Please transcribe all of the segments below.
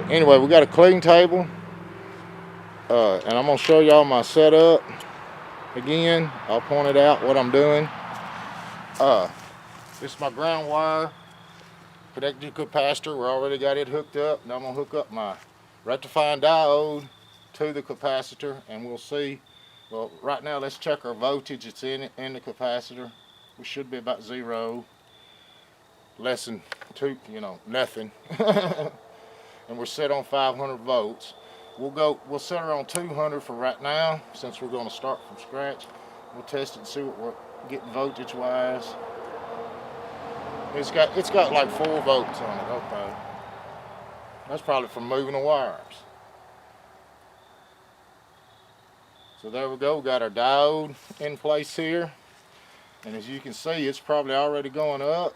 But anyway, we got a clean table, and I'm gonna show y'all my setup again. I'll point it out what I'm doing. This is my ground wire connected to capacitor. We already got it hooked up. Now I'm gonna hook up my rectifying diode to the capacitor, and we'll see. Well, right now let's check our voltage. It's in the capacitor. We should be about 0, less than 2, nothing. And we're set on 500 volts. We'll set her on 200 for right now, since we're going to start from scratch. We'll test it and see what we're getting voltage wise. It's got like 4 volts on it. Okay, that's probably from moving the wires. So there we go. We got our diode in place here, and as you can see, it's probably already going up.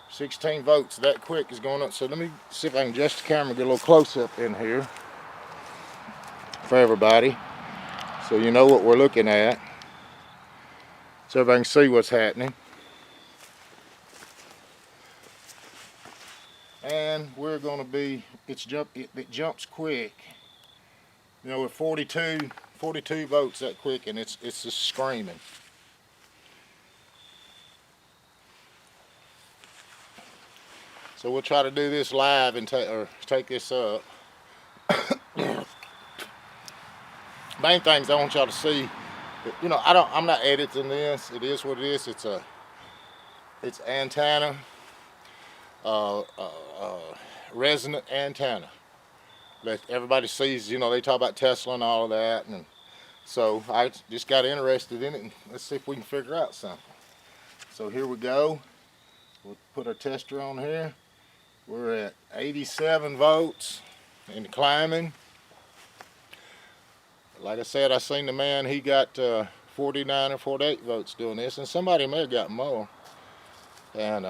16 volts that quick is going up. So let me see if I can adjust the camera, get a little close up in here for everybody, so you know what we're looking at, so everybody can see what's happening. And we're going to be, it jumps quick, with 42 volts that quick, and it's just screaming. So we'll try to do this live and take this up. Main things I want y'all to see, I'm not editing this. It is what it is. It's antenna, resonant antenna. That everybody sees. They talk about Tesla and all of that, and so I just got interested in it, and let's see if we can figure out something. So here we go. We'll put our tester on here. We're at 87 volts and climbing. Like I said, I seen the man, he got 49 or 48 volts doing this, and somebody may have got more. And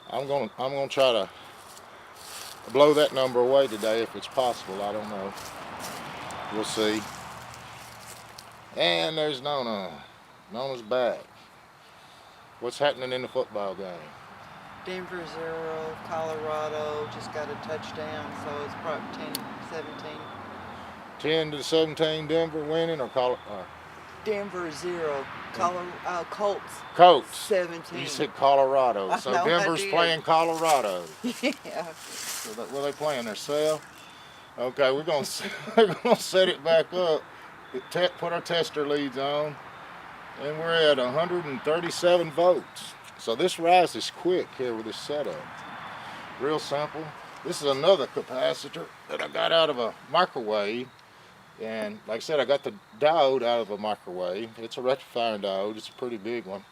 I'm gonna try to blow that number away today if it's possible. I don't know. We'll see. And there's Nona. Nona's back. What's happening in the football game? Denver 0, Colorado just got a touchdown, so it's probably 10-17. 10-17 Denver winning, or Denver 0, Colts 17. You said Colorado, so know, Denver's playing Colorado. Yeah. So what are they playing, themselves? Okay, we're gonna set it back up. Put our tester leads on, and we're at 137 volts. So this rise is quick here with this setup. Real simple. This is another capacitor that I got out of a microwave. And like I said, I got the diode out of a microwave. It's a rectifying diode. It's a pretty big one.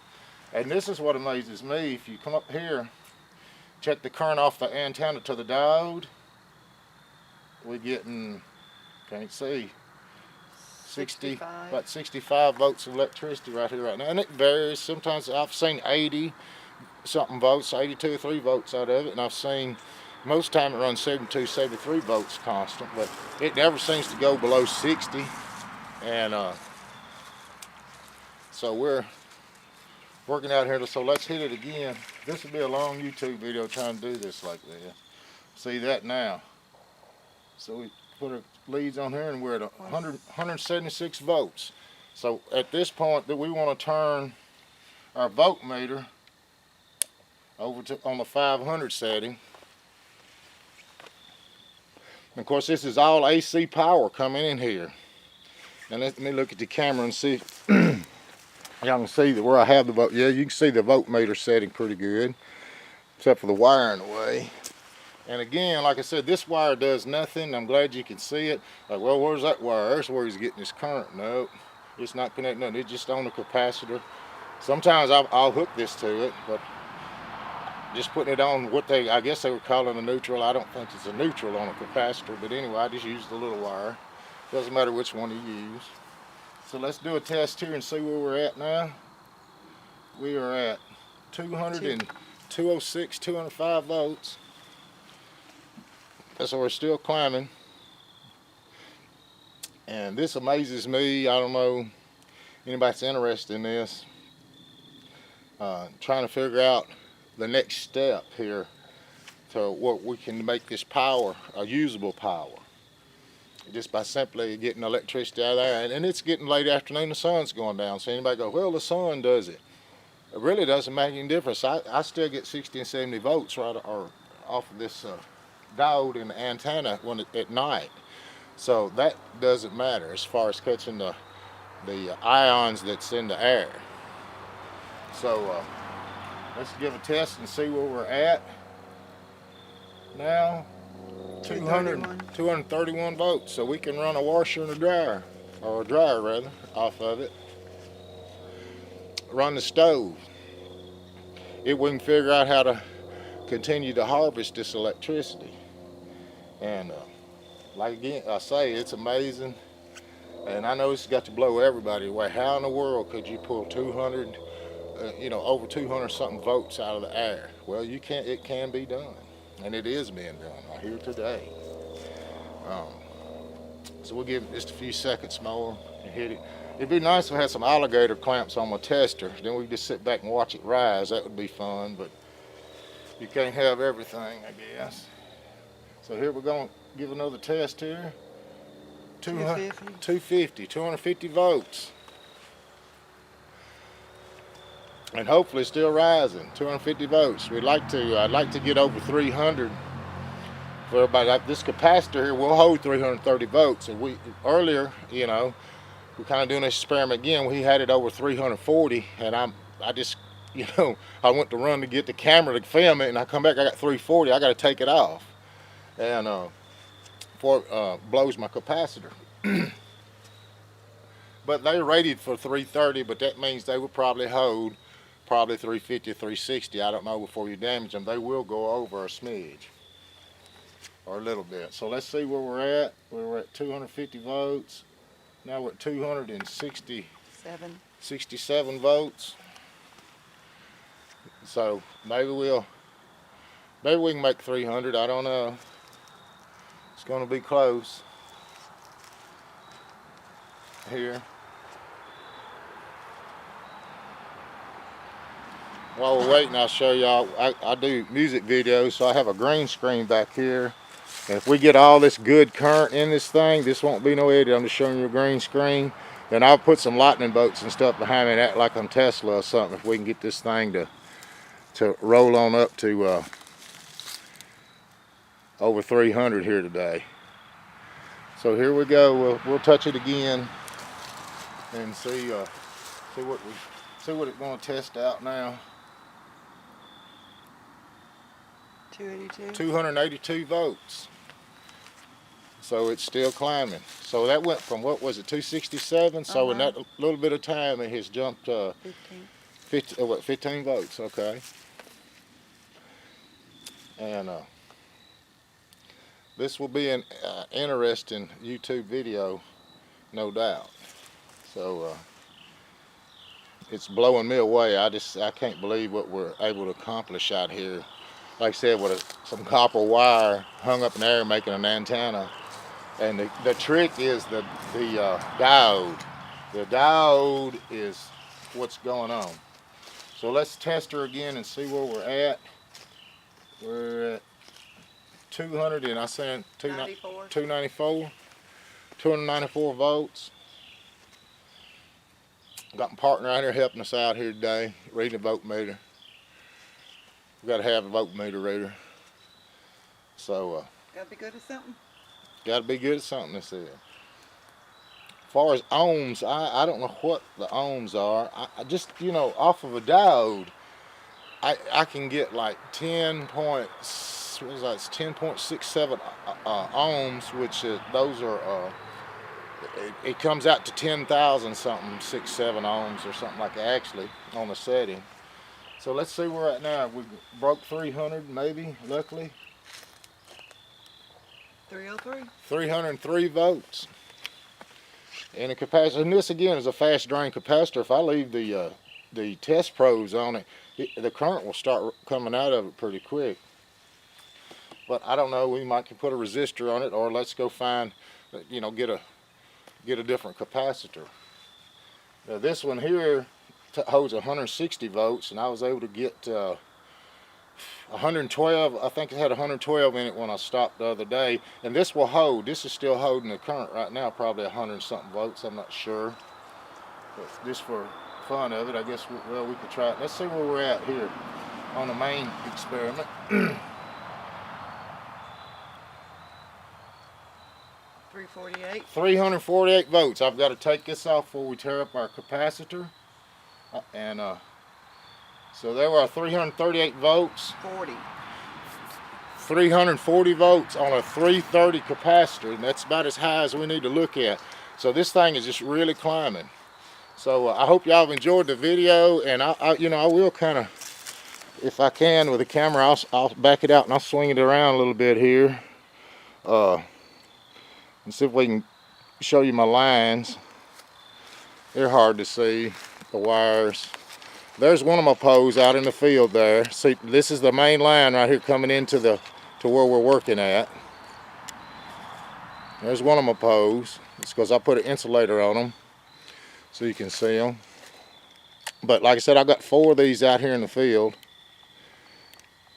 And this is what amazes me. If you come up here, check the current off the antenna to the diode, we're getting, can't see, 65. about 65 volts of electricity right here, right now. And it varies. Sometimes I've seen 80 something volts, 82 or 3 volts out of it, and I've seen most time it runs 72, 73 volts constant, but it never seems to go below 60. And so we're working out here. So let's hit it again. This will be a long YouTube video trying to do this like this. See that now. So we put our leads on here, and we're at 176 volts. So at this point that we want to turn our voltmeter over to on the 500 setting. And of course, this is all AC power coming in here. And let me look at the camera and see if y'all can see that where I have the volt. Yeah, you can see the voltmeter setting pretty good, except for the wire in the way. And again, like I said, this wire does nothing. I'm glad you can see it. Like, well, where's that wire? That's where he's getting his current. No, it's not connecting nothing. It's just on the capacitor. Sometimes I'll hook this to it, but just putting it on what I guess they were calling a neutral. I don't think it's a neutral on a capacitor, but anyway, I just used the little wire. Doesn't matter which one you use. So let's do a test here and see where we're at now. We are at 206, 205 volts. So we're still climbing. And this amazes me. I don't know anybody's interested in this. Trying to figure out the next step here to what we can make this power a usable power, just by simply getting electricity out of there. And it's getting late afternoon, the sun's going down. So anybody go, well, the sun does it. It really doesn't make any difference. I still get 60 and 70 volts right or off of this diode in the antenna at night. So that doesn't matter as far as catching the ions that's in the air. So let's give a test and see where we're at. Now 231 volts, so we can run a washer and a dryer, or a dryer rather, off of it. Run the stove. If we can figure out how to continue to harvest this electricity. And like again, I say, it's amazing. And I know it's got to blow everybody away. How in the world could you pull 200, over 200 something volts out of the air? Well, you can't. It can be done, and it is being done right here today. So we'll give it just a few seconds more and hit it. It'd be nice if I had some alligator clamps on my tester. Then we could just sit back and watch it rise. That would be fun, but you can't have everything, I guess. So here we're going to give another test here. 250 volts. And hopefully still rising, 250 volts. I'd like to get over 300 for about this capacitor here. Will hold 330 volts. And earlier, we're kind of doing this experiment again. We had it over 340, and I just, I went to run to get the camera to film it, and I come back, I got 340. I got to take it off, and before it blows my capacitor. But they rated for 330, but that means they will probably hold 350, 360. I don't know, before you damage them. They will go over a smidge or a little bit. So let's see where we're at. We're at 250 volts. Now we're at 267 volts. So maybe we can make 300. I don't know. It's going to be close here. While we're waiting, I'll show y'all. I do music videos, so I have a green screen back here. And if we get all this good current in this thing, this won't be no edit. I'm just showing you a green screen. Then I'll put some lightning bolts and stuff behind me, that like on Tesla or something, if we can get this thing to roll on up to over 300 here today. So here we go. We'll touch it again and see what it's going to test out now. 282 volts. So it's still climbing. So that went from, what was it, 267? So in that little bit of time, it has jumped 15 volts. Okay. And this will be an interesting YouTube video, no doubt. So it's blowing me away. I can't believe what we're able to accomplish out here. Like I said, with some copper wire hung up in the air making an antenna. And the trick is the diode. The diode is what's going on. So let's test her again and see where we're at. We're at 200 and I said 294 volts. Got my partner out here helping us out here today, reading the voltmeter. We got to have a voltmeter reader. So gotta be good at something. Got to be good at something, they said. As far as ohms, I don't know what the ohms are. I just, off of a diode, I can get like 10.67 ohms, which those are, it comes out to 10,000 something, 67 ohms or something like that, actually, on the setting. So let's see where we're at now. We broke 300 maybe, luckily. 303? 303 volts. And the capacitor, and this again is a fast drain capacitor. If I leave the test probes on it, the current will start coming out of it pretty quick. But I don't know, we might can put a resistor on it, or let's go find, get a different capacitor. Now this one here holds 160 volts, and I was able to get 112, I think it had 112 in it when I stopped the other day. And this will hold, this is still holding the current right now, probably 100 something volts, I'm not sure. But just for fun of it, I guess, well, we could try it. Let's see where we're at here on the main experiment. 348. 348 volts. I've got to take this off before we tear up our capacitor. So there were 338 volts. 40. 340 volts on a 330 capacitor, and that's about as high as we need to look at. So this thing is just really climbing. So I hope y'all have enjoyed the video, and I will kind of, if I can with the camera, I'll back it out and I'll swing it around a little bit here. And see if we can show you my lines. They're hard to see, the wires. There's one of my poles out in the field there. See, this is the main line right here coming into to where we're working at. There's one of my poles. It's because I put an insulator on them so you can see them. But like I said, I got 4 of these out here in the field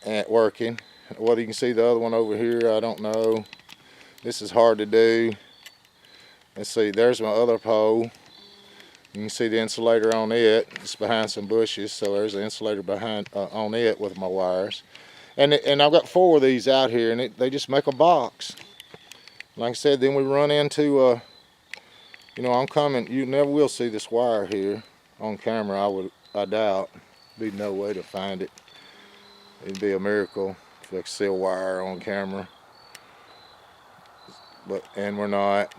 and working. Whether you can see the other one over here, I don't know. This is hard to do. Let's see, there's my other pole. You can see the insulator on it. It's behind some bushes, so there's the insulator behind on it with my wires. And I've got 4 of these out here, and they just make a box. Like I said, then we run into, I'm coming. You never will see this wire here on camera. I doubt. There'd be no way to find it. It'd be a miracle if I could see a wire on camera. And we're not.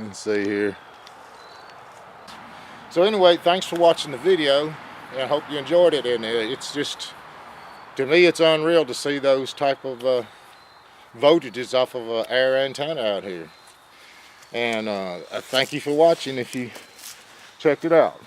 Let's see here. So anyway, thanks for watching the video. I hope you enjoyed it. And it's just, to me, it's unreal to see those type of voltages off of an air antenna out here. And thank you for watching if you checked it out.